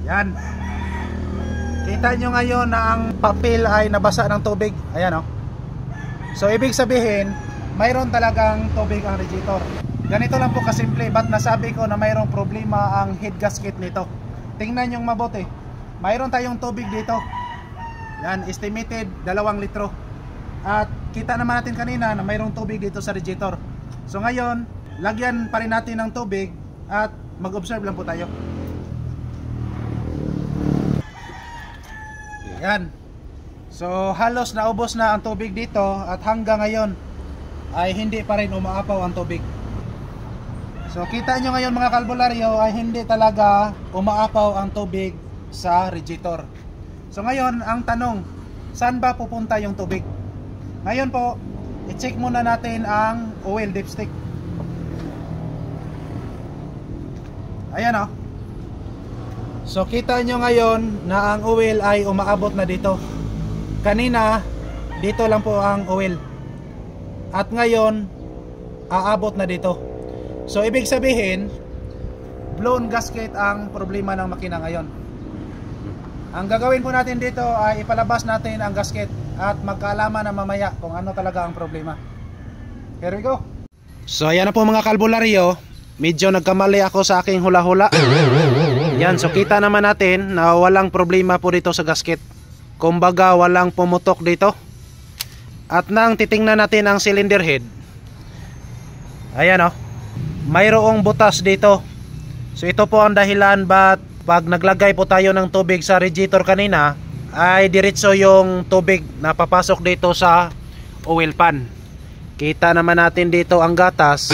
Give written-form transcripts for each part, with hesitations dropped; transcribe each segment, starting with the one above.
Yan. Kita nyo ngayon na ang papel ay nabasa ng tubig. Ayan o. So ibig sabihin, mayroon talagang tubig ang radiator. Ganito lang po kasimple. Ba't nasabi ko na mayroong problema ang head gasket nito? Tingnan nyo mabuti. Mayroon tayong tubig dito. Yan, estimated 2 litro. At kita naman natin kanina na mayroong tubig dito sa radiator. So ngayon, lagyan pa rin natin ng tubig at mag-observe lang po tayo. Yan. So halos naubos na ang tubig dito at hanggang ngayon ay hindi pa rin umaapaw ang tubig. So kita nyo ngayon mga kalbularyo ay hindi talaga umaapaw ang tubig sa radiator. So ngayon ang tanong, saan ba pupunta yung tubig? Ngayon po, i-check muna natin ang oil dipstick. Ayan o. So kita nyo ngayon na ang oil ay umaabot na dito. Kanina dito lang po ang oil. At ngayon aabot na dito. So ibig sabihin blown gasket ang problema ng makina ngayon. Ang gagawin po natin dito ay ipalabas natin ang gasket at magkaalaman na mamaya kung ano talaga ang problema. Here we go. So ayan na po mga kalbularyo. Medyo nagkamali ako sa aking hula-hula. Yan, so kita naman natin na walang problema po dito sa gasket. Kumbaga walang pumutok dito. At nang titingnan natin ang cylinder head, ayan o, mayroong butas dito. So ito po ang dahilan ba't pag naglagay po tayo ng tubig sa radiator kanina ay diretso yung tubig na papasok dito sa oil pan. Kita naman natin dito ang gatas.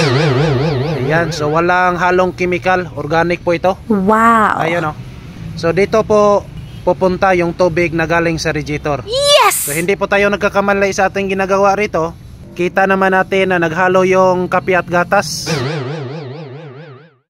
Ayan, so walang halong chemical, organic po ito. Wow. Ayun o. So dito po pupunta yung tubig na galing sa radiator. Yes! So hindi po tayo nagkakamali sa ating ginagawa rito. Kita naman natin na naghalo yung kape at gatas.